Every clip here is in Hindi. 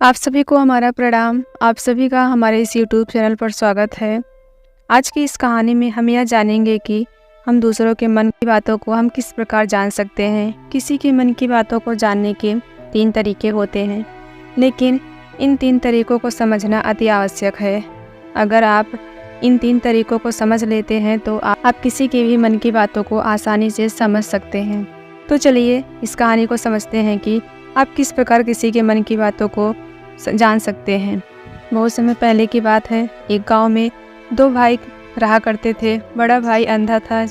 आप सभी को हमारा प्रणाम। आप सभी का हमारे इस यूट्यूब चैनल पर स्वागत है। आज की इस कहानी में हम यह जानेंगे कि हम दूसरों के मन की बातों को हम किस प्रकार जान सकते हैं। किसी के मन की बातों को जानने के 3 तरीके होते हैं, लेकिन इन 3 तरीकों को समझना अति आवश्यक है। अगर आप इन 3 तरीकों को समझ लेते हैं तो आप किसी के भी मन की बातों को आसानी से समझ सकते हैं। तो चलिए इस कहानी को समझते हैं कि आप किस प्रकार किसी के मन की बातों को जान सकते हैं। बहुत समय पहले की बात है। एक गांव में 2 भाई रहा करते थे। बड़ा भाई अंधा था,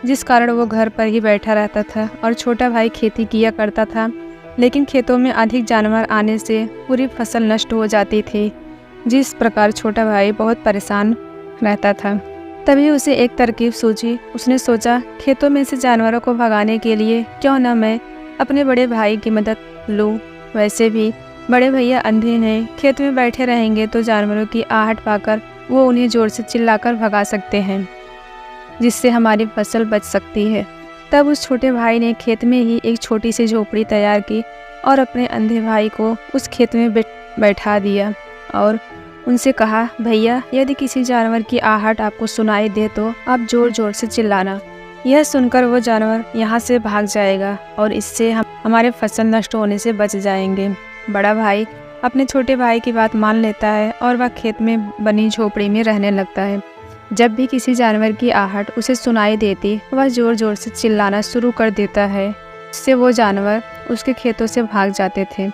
जिस कारण वो घर पर ही बैठा रहता था, और छोटा भाई खेती किया करता था, लेकिन खेतों में अधिक जानवर आने से पूरी फसल नष्ट हो जाती थी, जिस प्रकार छोटा भाई बहुत परेशान रहता था। तभी उसे एक तरकीब सूझी। उसने सोचा, खेतों में से जानवरों को भगाने के लिए क्यों न मैं अपने बड़े भाई की मदद लूँ। वैसे भी बड़े भैया अंधे हैं, खेत में बैठे रहेंगे तो जानवरों की आहट पाकर वो उन्हें जोर से चिल्लाकर भगा सकते हैं, जिससे हमारी फसल बच सकती है। तब उस छोटे भाई ने खेत में ही एक छोटी सी झोपड़ी तैयार की और अपने अंधे भाई को उस खेत में बैठा दिया और उनसे कहा, भैया, यदि किसी जानवर की आहट आपको सुनाई दे तो आप जोर जोर से चिल्लाना। यह सुनकर वो जानवर यहाँ से भाग जाएगा और इससे हमारे फसल नष्ट होने से बच जाएंगे। बड़ा भाई अपने छोटे भाई की बात मान लेता है और वह खेत में बनी झोपड़ी में रहने लगता है। जब भी किसी जानवर की आहट उसे सुनाई देती, वह जोर जोर से चिल्लाना शुरू कर देता है। इससे वो जानवर उसके खेतों से भाग जाते थे।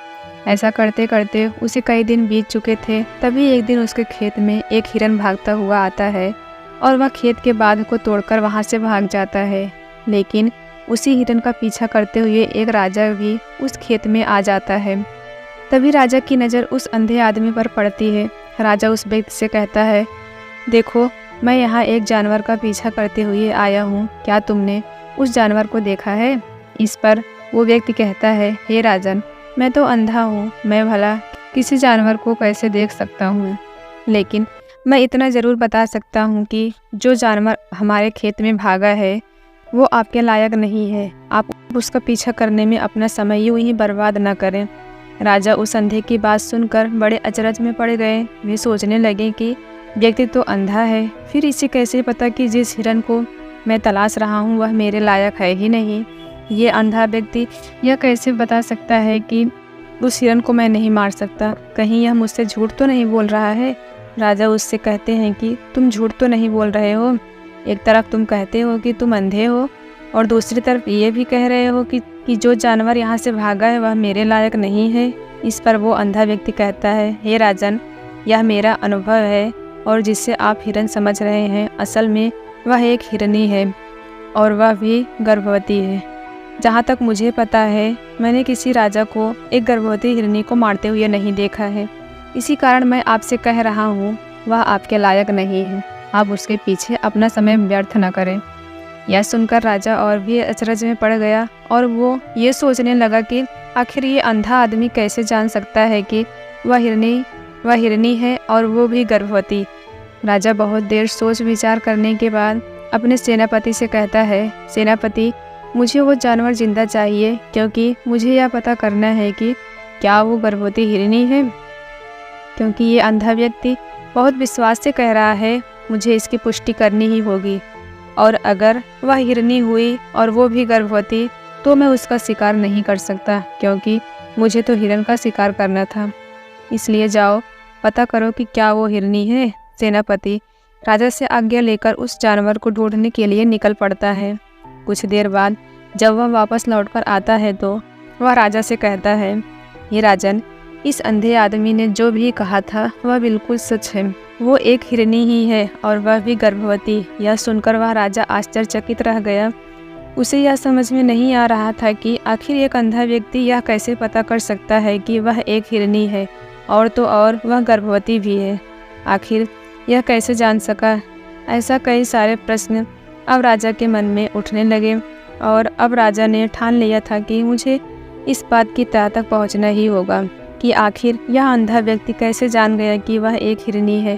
ऐसा करते करते उसे कई दिन बीत चुके थे। तभी एक दिन उसके खेत में एक हिरन भागता हुआ आता है और वह खेत के बांध को तोड़कर वहाँ से भाग जाता है। लेकिन उसी हिरन का पीछा करते हुए एक राजा भी उस खेत में आ जाता है। तभी राजा की नज़र उस अंधे आदमी पर पड़ती है। राजा उस व्यक्ति से कहता है, देखो, मैं यहाँ एक जानवर का पीछा करते हुए आया हूँ, क्या तुमने उस जानवर को देखा है? इस पर वो व्यक्ति कहता है, हे राजन, मैं तो अंधा हूँ, मैं भला किसी जानवर को कैसे देख सकता हूँ? लेकिन मैं इतना ज़रूर बता सकता हूँ कि जो जानवर हमारे खेत में भागा है वो आपके लायक नहीं है। आप उसका पीछा करने में अपना समय यूँ ही बर्बाद न करें। राजा उस अंधे की बात सुनकर बड़े अचरज में पड़ गए। वे सोचने लगे कि व्यक्ति तो अंधा है, फिर इसे कैसे पता कि जिस हिरन को मैं तलाश रहा हूँ वह मेरे लायक है ही नहीं। ये अंधा व्यक्ति यह कैसे बता सकता है कि उस हिरन को मैं नहीं मार सकता? कहीं यह मुझसे झूठ तो नहीं बोल रहा है? राजा उससे कहते हैं कि तुम झूठ तो नहीं बोल रहे हो। एक तरफ तुम कहते हो कि तुम अंधे हो और दूसरी तरफ ये भी कह रहे हो कि जो जानवर यहाँ से भागा है वह मेरे लायक नहीं है। इस पर वो अंधा व्यक्ति कहता है, हे राजन, यह मेरा अनुभव है और जिससे आप हिरन समझ रहे हैं, असल में वह एक हिरनी है और वह भी गर्भवती है। जहाँ तक मुझे पता है, मैंने किसी राजा को एक गर्भवती हिरनी को मारते हुए नहीं देखा है। इसी कारण मैं आपसे कह रहा हूँ, वह आपके लायक नहीं है। आप उसके पीछे अपना समय व्यर्थ न करें। यह सुनकर राजा और भी अचरज में पड़ गया और वो ये सोचने लगा कि आखिर ये अंधा आदमी कैसे जान सकता है कि वह हिरनी है और वो भी गर्भवती। राजा बहुत देर सोच विचार करने के बाद अपने सेनापति से कहता है, सेनापति, मुझे वो जानवर जिंदा चाहिए, क्योंकि मुझे यह पता करना है कि क्या वो गर्भवती हिरनी है। क्योंकि ये अंधा व्यक्ति बहुत विश्वास से कह रहा है, मुझे इसकी पुष्टि करनी ही होगी, और अगर वह हिरनी हुई और वो भी गर्भवती तो मैं उसका शिकार नहीं कर सकता, क्योंकि मुझे तो हिरन का शिकार करना था। इसलिए जाओ, पता करो कि क्या वो हिरनी है। सेनापति राजा से आज्ञा लेकर उस जानवर को ढूंढने के लिए निकल पड़ता है। कुछ देर बाद जब वह वापस लौटकर आता है तो वह राजा से कहता है, ये राजन, इस अंधे आदमी ने जो भी कहा था वह बिल्कुल सच है। वो एक हिरनी ही है और वह भी गर्भवती। यह सुनकर वह राजा आश्चर्यचकित रह गया। उसे यह समझ में नहीं आ रहा था कि आखिर एक अंधा व्यक्ति यह कैसे पता कर सकता है कि वह एक हिरनी है, और तो और वह गर्भवती भी है। आखिर यह कैसे जान सका? ऐसा कई सारे प्रश्न अब राजा के मन में उठने लगे और अब राजा ने ठान लिया था कि मुझे इस बात की तह तक पहुँचना ही होगा कि आखिर यह अंधा व्यक्ति कैसे जान गया कि वह एक हिरनी है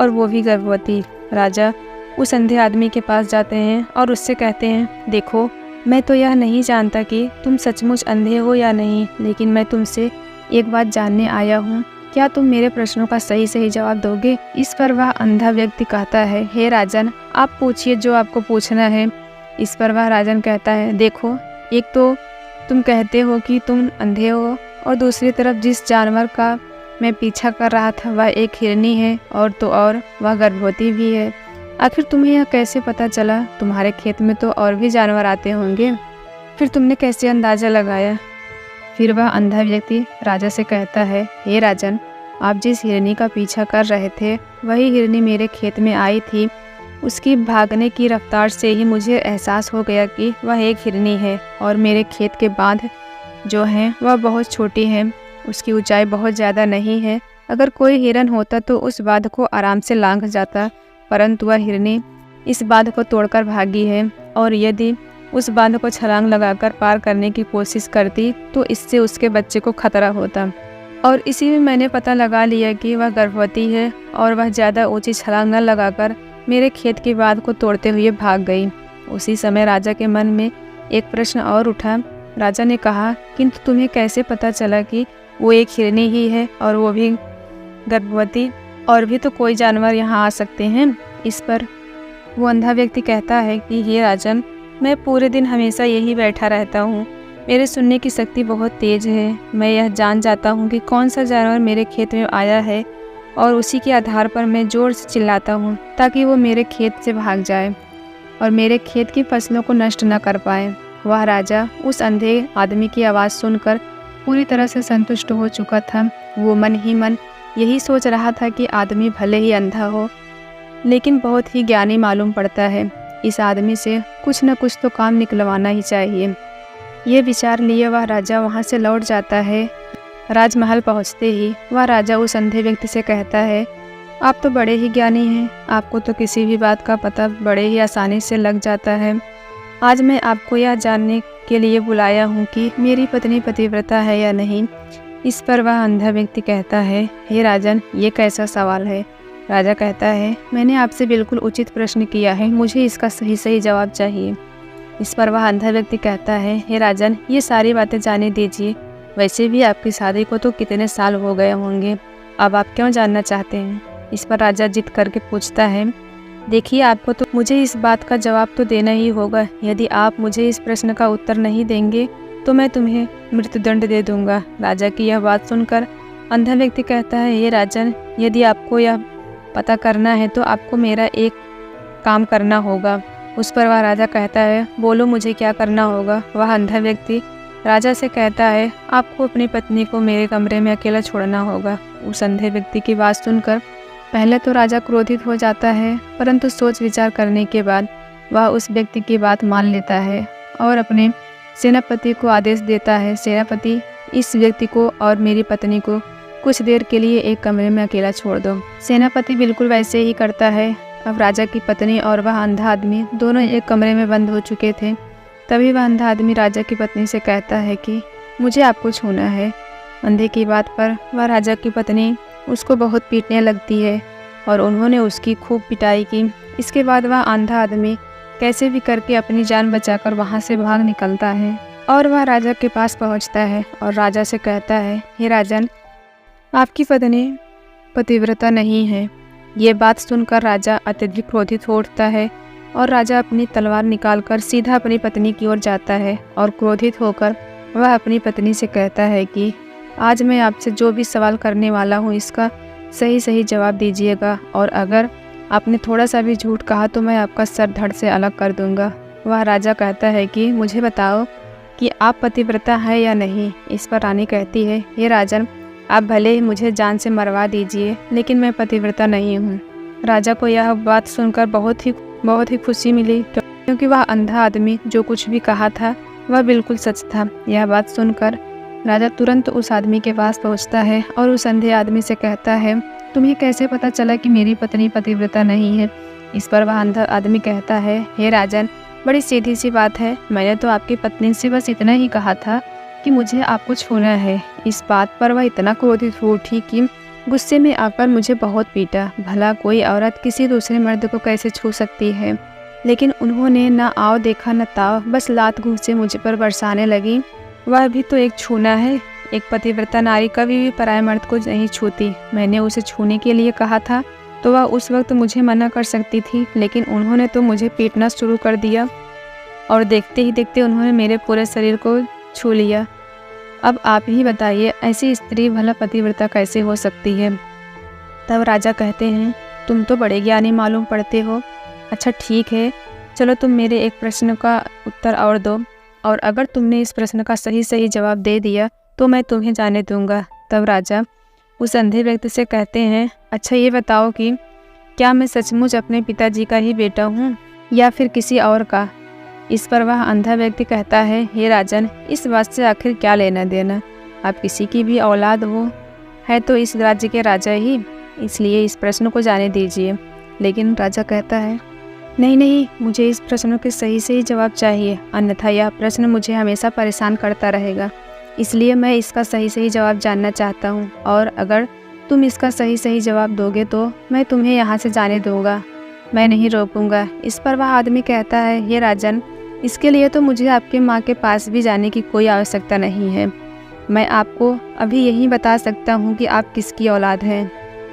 और वो भी गर्भवती। राजा उस अंधे आदमी के पास जाते हैं और उससे कहते हैं, देखो, मैं तो यह नहीं जानता कि तुम सचमुच अंधे हो या नहीं, लेकिन मैं तुमसे एक बात जानने आया हूँ क्या तुम मेरे प्रश्नों का सही सही जवाब दोगे? इस पर वह अंधा व्यक्ति कहता है, हे राजन, आप पूछिए जो आपको पूछना है। इस पर वह राजन कहता है, देखो, एक तो तुम कहते हो कि तुम अंधे हो, और दूसरी तरफ जिस जानवर का मैं पीछा कर रहा था वह एक हिरनी है, और तो और वह गर्भवती भी है। आखिर तुम्हें यह कैसे पता चला? तुम्हारे खेत में तो और भी जानवर आते होंगे, फिर तुमने कैसे अंदाज़ा लगाया? फिर वह अंधा व्यक्ति राजा से कहता है, हे राजन, आप जिस हिरनी का पीछा कर रहे थे वही हिरनी मेरे खेत में आई थी। उसकी भागने की रफ्तार से ही मुझे एहसास हो गया कि वह एक हिरनी है, और मेरे खेत के बांध जो हैं वह बहुत छोटी हैं, उसकी ऊंचाई बहुत ज़्यादा नहीं है। अगर कोई हिरन होता तो उस बांध को आराम से लांघ जाता, परंतु वह हिरनी इस बांध को तोड़कर भागी है, और यदि उस बांध को छलांग लगाकर पार करने की कोशिश करती तो इससे उसके बच्चे को खतरा होता, और इसी में मैंने पता लगा लिया कि वह गर्भवती है, और वह ज़्यादा ऊंची छलांग न लगाकर मेरे खेत की बांध को तोड़ते हुए भाग गई। उसी समय राजा के मन में एक प्रश्न और उठा। राजा ने कहा, किंतु तुम्हें कैसे पता चला कि वो एक हिरनी ही है, और वो भी गर्भवती? और भी तो कोई जानवर यहाँ आ सकते हैं। इस पर वो अंधा व्यक्ति कहता है कि हे राजन, मैं पूरे दिन हमेशा यही बैठा रहता हूँ। मेरे सुनने की शक्ति बहुत तेज़ है। मैं यह जान जाता हूँ कि कौन सा जानवर मेरे खेत में आया है, और उसी के आधार पर मैं ज़ोर से चिल्लाता हूँ ताकि वो मेरे खेत से भाग जाए और मेरे खेत की फसलों को नष्ट न कर पाए। वह राजा उस अंधे आदमी की आवाज़ सुनकर पूरी तरह से संतुष्ट हो चुका था। वो मन ही मन यही सोच रहा था कि आदमी भले ही अंधा हो, लेकिन बहुत ही ज्ञानी मालूम पड़ता है। इस आदमी से कुछ न कुछ तो काम निकलवाना ही चाहिए। ये विचार लिए वह राजा वहाँ से लौट जाता है। राजमहल पहुँचते ही वह राजा उस अंधे व्यक्ति से कहता है, आप तो बड़े ही ज्ञानी हैं, आपको तो किसी भी बात का पता बड़े ही आसानी से लग जाता है। आज मैं आपको यह जानने के लिए बुलाया हूँ कि मेरी पत्नी पतिव्रता है या नहीं। इस पर वह अंधा व्यक्ति कहता है, हे राजन, ये कैसा सवाल है? राजा कहता है, मैंने आपसे बिल्कुल उचित प्रश्न किया है, मुझे इसका सही सही जवाब चाहिए। इस पर वह अंधा व्यक्ति कहता है, हे राजन, ये सारी बातें जाने दीजिए। वैसे भी आपकी शादी को तो कितने साल हो गए होंगे, अब आप क्यों जानना चाहते हैं? इस पर राजा जिद करके पूछता है, देखिए, आपको तो मुझे इस बात का जवाब तो देना ही होगा। यदि आप मुझे इस प्रश्न का उत्तर नहीं देंगे तो मैं तुम्हें मृत्युदंड दे दूंगा। राजा की यह बात सुनकर अंधा व्यक्ति कहता है, हे राजन, यदि आपको यह पता करना है तो आपको मेरा एक काम करना होगा। उस पर वह राजा कहता है, बोलो, मुझे क्या करना होगा? वह अंधा व्यक्ति राजा से कहता है, आपको अपनी पत्नी को मेरे कमरे में अकेला छोड़ना होगा। उस अंधे व्यक्ति की बात सुनकर पहले तो राजा क्रोधित हो जाता है, परंतु सोच विचार करने के बाद वह उस व्यक्ति की बात मान लेता है और अपने सेनापति को आदेश देता है, सेनापति, इस व्यक्ति को और मेरी पत्नी को कुछ देर के लिए एक कमरे में अकेला छोड़ दो। सेनापति बिल्कुल वैसे ही करता है। अब राजा की पत्नी और वह अंधा आदमी दोनों एक कमरे में बंद हो चुके थे। तभी वह अंधा आदमी राजा की पत्नी से कहता है कि मुझे आपको छूना है। अंधे की बात पर वह राजा की पत्नी उसको बहुत पीटने लगती है और उन्होंने उसकी खूब पिटाई की। इसके बाद वह अंधा आदमी कैसे भी करके अपनी जान बचाकर वहाँ से भाग निकलता है और वह राजा के पास पहुँचता है और राजा से कहता है, हे राजन, आपकी पत्नी पतिव्रता नहीं है। ये बात सुनकर राजा अत्यधिक क्रोधित हो उठता है और राजा अपनी तलवार निकालकर सीधा अपनी पत्नी की ओर जाता है और क्रोधित होकर वह अपनी पत्नी से कहता है कि आज मैं आपसे जो भी सवाल करने वाला हूँ इसका सही सही जवाब दीजिएगा, और अगर आपने थोड़ा सा भी झूठ कहा तो मैं आपका सर धड़ से अलग कर दूंगा। वह राजा कहता है कि मुझे बताओ कि आप पतिव्रता है या नहीं। इस पर रानी कहती है, हे राजन, आप भले ही मुझे जान से मरवा दीजिए, लेकिन मैं पतिव्रता नहीं हूँ। राजा को यह बात सुनकर बहुत ही खुशी मिली, क्योंकि वह अंधा आदमी जो कुछ भी कहा था वह बिल्कुल सच था। यह बात सुनकर राजा तुरंत उस आदमी के पास पहुंचता है और उस अंधे आदमी से कहता है, तुम्हें कैसे पता चला कि मेरी पत्नी पतिव्रता नहीं है? इस पर वह अंधा आदमी कहता है, हे राजन, बड़ी सीधी सी बात है। मैंने तो आपकी पत्नी से बस इतना ही कहा था कि मुझे आपको छूना है। इस बात पर वह इतना क्रोधित हो उठी कि गुस्से में आकर मुझे बहुत पीटा। भला कोई औरत किसी दूसरे मर्द को कैसे छू सकती है? लेकिन उन्होंने न आओ देखा न ताव, बस लात घूंसे मुझ पर बरसाने लगी। वह भी तो एक छूना है। एक पतिव्रता नारी कभी भी पराये मर्द को नहीं छूती। मैंने उसे छूने के लिए कहा था तो वह उस वक्त मुझे मना कर सकती थी, लेकिन उन्होंने तो मुझे पीटना शुरू कर दिया और देखते ही देखते उन्होंने मेरे पूरे शरीर को छू लिया। अब आप ही बताइए, ऐसी स्त्री भला पतिव्रता कैसे हो सकती है? तब राजा कहते हैं, तुम तो बड़े ज्ञानी मालूम पड़ते हो। अच्छा ठीक है, चलो तुम मेरे एक प्रश्न का उत्तर और दो, और अगर तुमने इस प्रश्न का सही जवाब दे दिया तो मैं तुम्हें जाने दूंगा। तब राजा उस अंधे व्यक्ति से कहते हैं, अच्छा ये बताओ कि क्या मैं सचमुच अपने पिताजी का ही बेटा हूँ या फिर किसी और का? इस पर वह अंधा व्यक्ति कहता है, हे राजन, इस बात से आखिर क्या लेना देना? आप किसी की भी औलाद हो है तो इस राज्य के राजा ही, इसलिए इस प्रश्न को जाने दीजिए। लेकिन राजा कहता है, नहीं, मुझे इस प्रश्न के सही जवाब चाहिए, अन्यथा यह प्रश्न मुझे हमेशा परेशान करता रहेगा। इसलिए मैं इसका सही जवाब जानना चाहता हूँ, और अगर तुम इसका सही जवाब दोगे तो मैं तुम्हें यहाँ से जाने दूँगा, मैं नहीं रोकूँगा। इस पर वह आदमी कहता है, हे राजन, इसके लिए तो मुझे आपके माँ के पास भी जाने की कोई आवश्यकता नहीं है। मैं आपको अभी यही बता सकता हूँ कि आप किसकी औलाद हैं,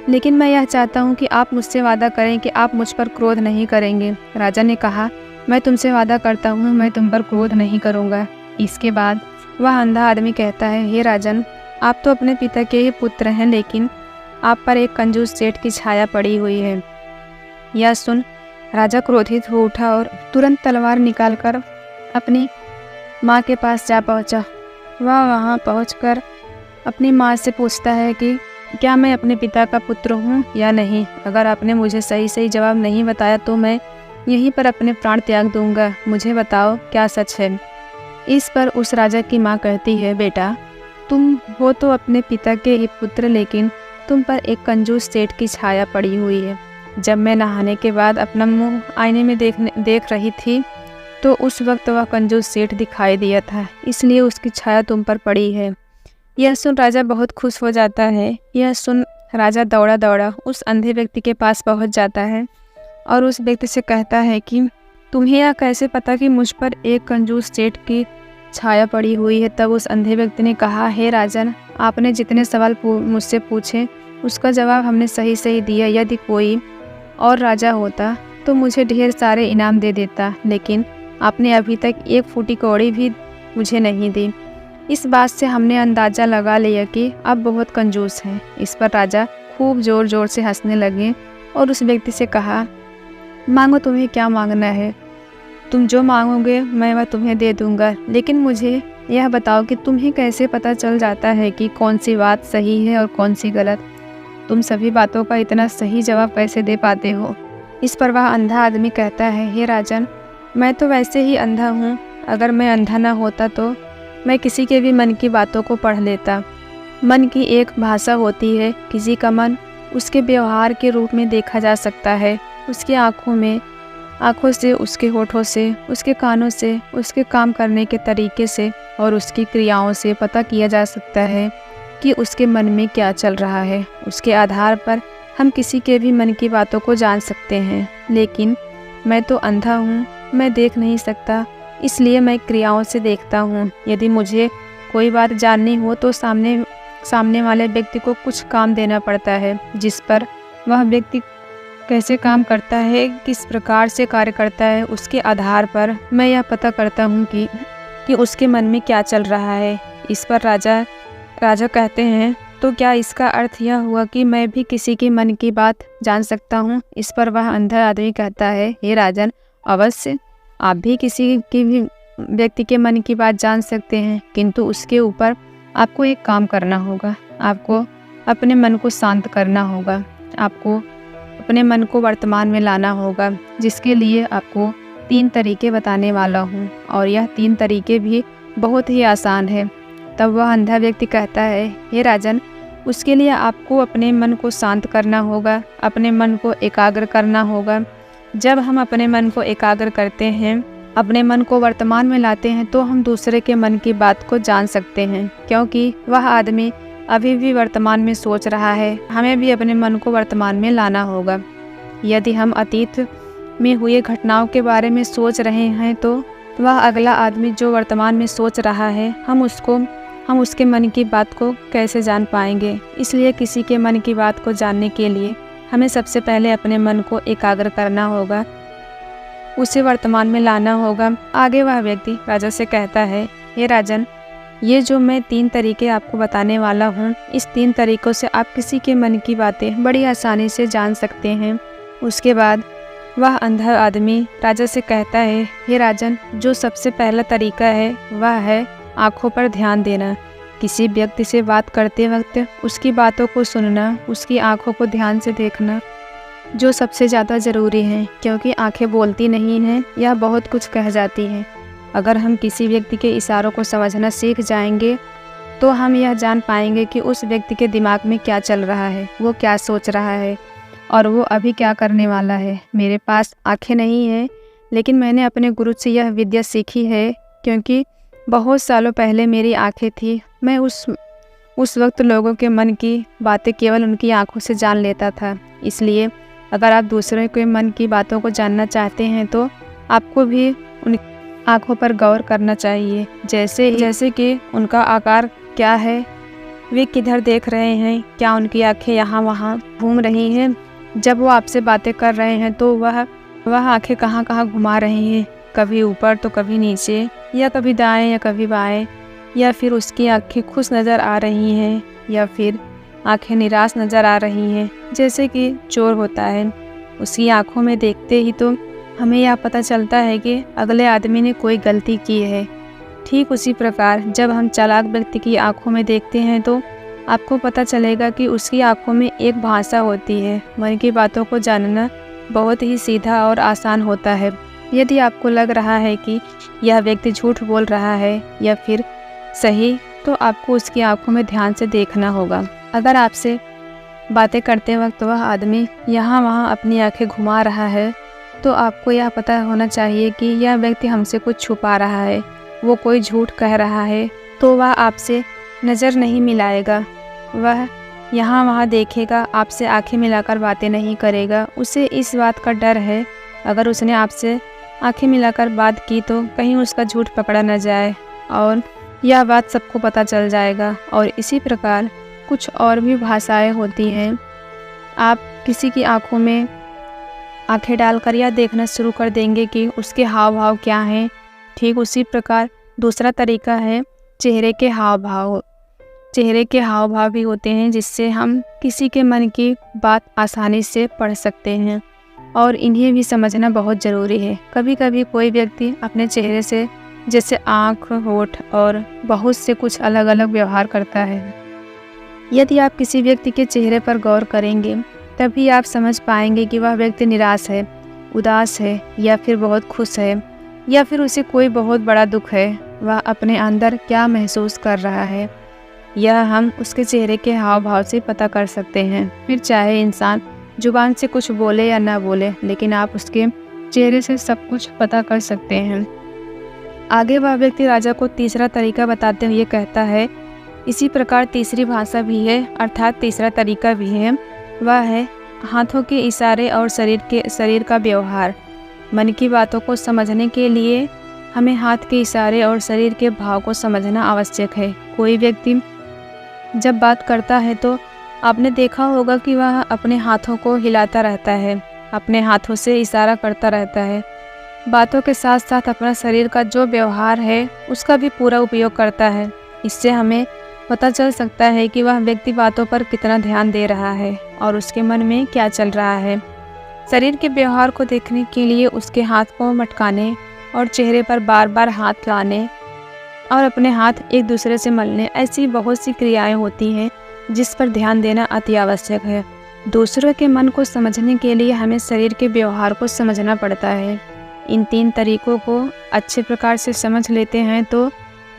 लेकिन मैं यह चाहता हूँ कि आप मुझसे वादा करें कि आप मुझ पर क्रोध नहीं करेंगे। राजा ने कहा, मैं तुमसे वादा करता हूँ, मैं तुम पर क्रोध नहीं करूँगा। इसके बाद वह अंधा आदमी कहता है, हे राजन, आप तो अपने पिता के ही पुत्र हैं, लेकिन आप पर एक कंजूस सेठ की छाया पड़ी हुई है। यह सुन राजा क्रोधित हो उठा और तुरंत तलवार निकालकर अपनी माँ के पास जा पहुँचा। वह वहाँ पहुँचकर अपनी माँ से पूछता है कि क्या मैं अपने पिता का पुत्र हूँ या नहीं? अगर आपने मुझे सही जवाब नहीं बताया तो मैं यहीं पर अपने प्राण त्याग दूंगा। मुझे बताओ, क्या सच है? इस पर उस राजा की माँ कहती है, बेटा, तुम हो तो अपने पिता के ही पुत्र, लेकिन तुम पर एक कंजूस सेठ की छाया पड़ी हुई है। जब मैं नहाने के बाद अपना मुंह आईने में देख रही थी तो उस वक्त वह कंजूस सेठ दिखाई दिया था, इसलिए उसकी छाया तुम पर पड़ी है। यह सुन राजा बहुत खुश हो जाता है। यह सुन राजा दौड़ा उस अंधे व्यक्ति के पास पहुंच जाता है और उस व्यक्ति से कहता है कि तुम्हें यह कैसे पता कि मुझ पर एक कंजूस सेठ की छाया पड़ी हुई है? तब उस अंधे व्यक्ति ने कहा, हे राजन, आपने जितने सवाल मुझसे पूछे उसका जवाब हमने सही दिया। यदि कोई और राजा होता तो मुझे ढेर सारे इनाम दे देता, लेकिन आपने अभी तक एक फूटी कौड़ी भी मुझे नहीं दी। इस बात से हमने अंदाज़ा लगा लिया कि आप बहुत कंजूस हैं। इस पर राजा खूब ज़ोर से हंसने लगे और उस व्यक्ति से कहा, मांगो, तुम्हें क्या मांगना है? तुम जो मांगोगे मैं वह तुम्हें दे दूंगा, लेकिन मुझे यह बताओ कि तुम्हें कैसे पता चल जाता है कि कौन सी बात सही है और कौन सी गलत? तुम सभी बातों का इतना सही जवाब कैसे दे पाते हो? इस पर वह अंधा आदमी कहता है, हे राजन, मैं तो वैसे ही अंधा हूँ। अगर मैं अंधा न होता तो मैं किसी के भी मन की बातों को पढ़ लेता। मन की एक भाषा होती है, किसी का मन उसके व्यवहार के रूप में देखा जा सकता है, उसकी आँखों से, उसके होठों से, उसके कानों से, उसके काम करने के तरीके से और उसकी क्रियाओं से पता किया जा सकता है कि उसके मन में क्या चल रहा है। उसके आधार पर हम किसी के भी मन की बातों को जान सकते हैं, लेकिन मैं तो अंधा हूँ, मैं देख नहीं सकता, इसलिए मैं क्रियाओं से देखता हूँ। यदि मुझे कोई बात जाननी हो तो सामने वाले व्यक्ति को कुछ काम देना पड़ता है, जिस पर वह व्यक्ति कैसे काम करता है, किस प्रकार से कार्य करता है, उसके आधार पर मैं यह पता करता हूँ कि उसके मन में क्या चल रहा है। इस पर राजा कहते हैं, तो क्या इसका अर्थ यह हुआ कि मैं भी किसी के मन की बात जान सकता हूँ? इस पर वह अंधा आदमी कहता है, हे राजन, अवश्य आप भी किसी की भी व्यक्ति के मन की बात जान सकते हैं, किंतु उसके ऊपर आपको एक काम करना होगा। आपको अपने मन को शांत करना होगा, आपको अपने मन को वर्तमान में लाना होगा, जिसके लिए आपको 3 तरीके बताने वाला हूँ, और यह 3 तरीके भी बहुत ही आसान है। तब वह अंधा व्यक्ति कहता है, हे राजन, उसके लिए आपको अपने मन को शांत करना होगा, अपने मन को एकाग्र करना होगा। जब हम अपने मन को एकाग्र करते हैं, अपने मन को वर्तमान में लाते हैं, तो हम दूसरे के मन की बात को जान सकते हैं, क्योंकि वह आदमी अभी भी वर्तमान में सोच रहा है। हमें भी अपने मन को वर्तमान में लाना होगा। यदि हम अतीत में हुए घटनाओं के बारे में सोच रहे हैं तो वह अगला आदमी जो वर्तमान में सोच रहा है, हम उसको हम उसके मन की बात को कैसे जान पाएंगे। इसलिए किसी के मन की बात को जानने के लिए हमें सबसे पहले अपने मन को एकाग्र करना होगा, उसे वर्तमान में लाना होगा। आगे वह व्यक्ति राजा से कहता है, हे राजन, ये जो मैं 3 तरीके आपको बताने वाला हूँ, इस 3 तरीकों से आप किसी के मन की बातें बड़ी आसानी से जान सकते हैं। उसके बाद वह अंधा आदमी राजा से कहता है, हे राजन, जो सबसे पहला तरीका है वह है आँखों पर ध्यान देना। किसी व्यक्ति से बात करते वक्त उसकी बातों को सुनना, उसकी आँखों को ध्यान से देखना जो सबसे ज़्यादा ज़रूरी है, क्योंकि आँखें बोलती नहीं हैं, यह बहुत कुछ कह जाती हैं। अगर हम किसी व्यक्ति के इशारों को समझना सीख जाएंगे तो हम यह जान पाएंगे कि उस व्यक्ति के दिमाग में क्या चल रहा है, वो क्या सोच रहा है और वो अभी क्या करने वाला है। मेरे पास आँखें नहीं हैं, लेकिन मैंने अपने गुरु से यह विद्या सीखी है, क्योंकि बहुत सालों पहले मेरी आँखें थी। मैं उस वक्त लोगों के मन की बातें केवल उनकी आँखों से जान लेता था। इसलिए अगर आप दूसरों के मन की बातों को जानना चाहते हैं तो आपको भी उन आँखों पर गौर करना चाहिए, जैसे कि उनका आकार क्या है, वे किधर देख रहे हैं, क्या उनकी आँखें यहाँ वहाँ घूम रही हैं। जब वो आपसे बातें कर रहे हैं तो वह आँखें कहाँ कहाँ घुमा रही हैं, कभी ऊपर तो कभी नीचे, या कभी दाएं या कभी बाएं, या फिर उसकी आँखें खुश नज़र आ रही हैं या फिर आँखें निराश नज़र आ रही हैं, जैसे कि चोर होता है। उसकी आँखों में देखते ही तो हमें यह पता चलता है कि अगले आदमी ने कोई गलती की है। ठीक उसी प्रकार जब हम चालाक व्यक्ति की आँखों में देखते हैं तो आपको पता चलेगा कि उसकी आँखों में एक भाषा होती है। मन की बातों को जानना बहुत ही सीधा और आसान होता है। यदि आपको लग रहा है कि यह व्यक्ति झूठ बोल रहा है या फिर सही, तो आपको उसकी आंखों में ध्यान से देखना होगा। अगर आपसे बातें करते वक्त वह आदमी यहाँ वहाँ अपनी आंखें घुमा रहा है तो आपको यह पता होना चाहिए कि यह व्यक्ति हमसे कुछ छुपा रहा है, वो कोई झूठ कह रहा है। तो वह आपसे नज़र नहीं मिलाएगा, वह यहाँ वहाँ देखेगा, आपसे आंखें मिलाकर बातें नहीं करेगा। उसे इस बात का डर है, अगर उसने आपसे आंखें मिलाकर बात की तो कहीं उसका झूठ पकड़ा न जाए और यह बात सबको पता चल जाएगा। और इसी प्रकार कुछ और भी भाषाएं होती हैं। आप किसी की आंखों में आंखें डालकर यह देखना शुरू कर देंगे कि उसके हाव भाव क्या हैं। ठीक उसी प्रकार दूसरा तरीका है चेहरे के हाव भाव। चेहरे के हाव भाव भी होते हैं जिससे हम किसी के मन की बात आसानी से पढ़ सकते हैं और इन्हें भी समझना बहुत ज़रूरी है। कभी कभी कोई व्यक्ति अपने चेहरे से जैसे आँख, होठ और बहुत से कुछ अलग अलग व्यवहार करता है। यदि आप किसी व्यक्ति के चेहरे पर गौर करेंगे तभी आप समझ पाएंगे कि वह व्यक्ति निराश है, उदास है या फिर बहुत खुश है या फिर उसे कोई बहुत बड़ा दुख है। वह अपने अंदर क्या महसूस कर रहा है यह हम उसके चेहरे के हाव भाव से पता कर सकते हैं। फिर चाहे इंसान जुबान से कुछ बोले या ना बोले, लेकिन आप उसके चेहरे से सब कुछ पता कर सकते हैं। आगे वह व्यक्ति राजा को तीसरा तरीका बताते हुए कहता है, इसी प्रकार तीसरी भाषा भी है, अर्थात तीसरा तरीका भी है, वह है हाथों के इशारे और शरीर का व्यवहार। मन की बातों को समझने के लिए हमें हाथ के इशारे और शरीर के भाव को समझना आवश्यक है। कोई व्यक्ति जब बात करता है तो आपने देखा होगा कि वह अपने हाथों को हिलाता रहता है, अपने हाथों से इशारा करता रहता है। बातों के साथ साथ अपना शरीर का जो व्यवहार है उसका भी पूरा उपयोग करता है। इससे हमें पता चल सकता है कि वह व्यक्ति बातों पर कितना ध्यान दे रहा है और उसके मन में क्या चल रहा है। शरीर के व्यवहार को देखने के लिए उसके हाथ को मटकाने और चेहरे पर बार बार हाथ लाने और अपने हाथ एक दूसरे से मलने, ऐसी बहुत सी क्रियाएं होती हैं जिस पर ध्यान देना अति आवश्यक है। दूसरों के मन को समझने के लिए हमें शरीर के व्यवहार को समझना पड़ता है। इन 3 तरीकों को अच्छे प्रकार से समझ लेते हैं तो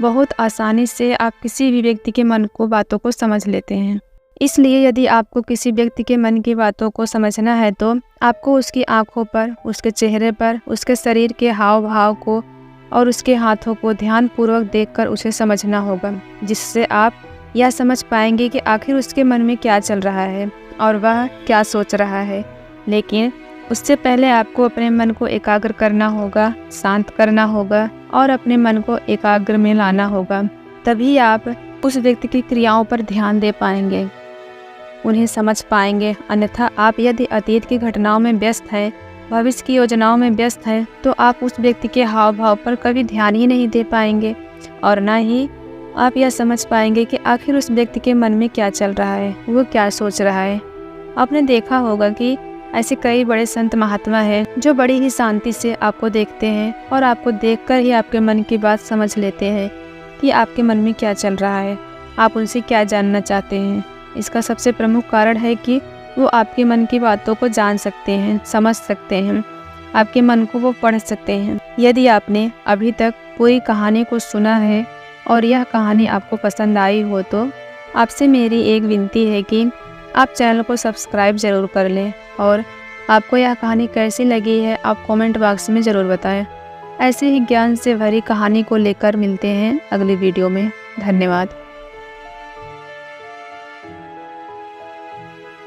बहुत आसानी से आप किसी भी व्यक्ति के मन को बातों को समझ लेते हैं। इसलिए यदि आपको किसी व्यक्ति के मन की बातों को समझना है तो आपको उसकी आंखों पर, उसके चेहरे पर, उसके शरीर के हाव भाव को और उसके हाथों को ध्यानपूर्वक देखकर उसे समझना होगा, जिससे आप यह समझ पाएंगे कि आखिर उसके मन में क्या चल रहा है और वह क्या सोच रहा है। लेकिन उससे पहले आपको अपने मन को एकाग्र करना होगा, शांत करना होगा और अपने मन को एकाग्र में लाना होगा। तभी आप उस व्यक्ति की क्रियाओं पर ध्यान दे पाएंगे, उन्हें समझ पाएंगे। अन्यथा आप यदि अतीत की घटनाओं में व्यस्त हैं, भविष्य की योजनाओं में व्यस्त हैं, तो आप उस व्यक्ति के हाव भाव पर कभी ध्यान ही नहीं दे पाएंगे और ना ही आप यह समझ पाएंगे कि आखिर उस व्यक्ति के मन में क्या चल रहा है, वो क्या सोच रहा है। आपने देखा होगा कि ऐसे कई बड़े संत महात्मा हैं जो बड़ी ही शांति से आपको देखते हैं और आपको देखकर ही आपके मन की बात समझ लेते हैं कि आपके मन में क्या चल रहा है, आप उनसे क्या जानना चाहते हैं। इसका सबसे प्रमुख कारण है कि वो आपके मन की बातों को जान सकते हैं, समझ सकते हैं, आपके मन को वो पढ़ सकते हैं। यदि आपने अभी तक पूरी कहानी को सुना है और यह कहानी आपको पसंद आई हो तो आपसे मेरी एक विनती है कि आप चैनल को सब्सक्राइब ज़रूर कर लें और आपको यह कहानी कैसी लगी है आप कमेंट बॉक्स में ज़रूर बताएं। ऐसे ही ज्ञान से भरी कहानी को लेकर मिलते हैं अगली वीडियो में। धन्यवाद।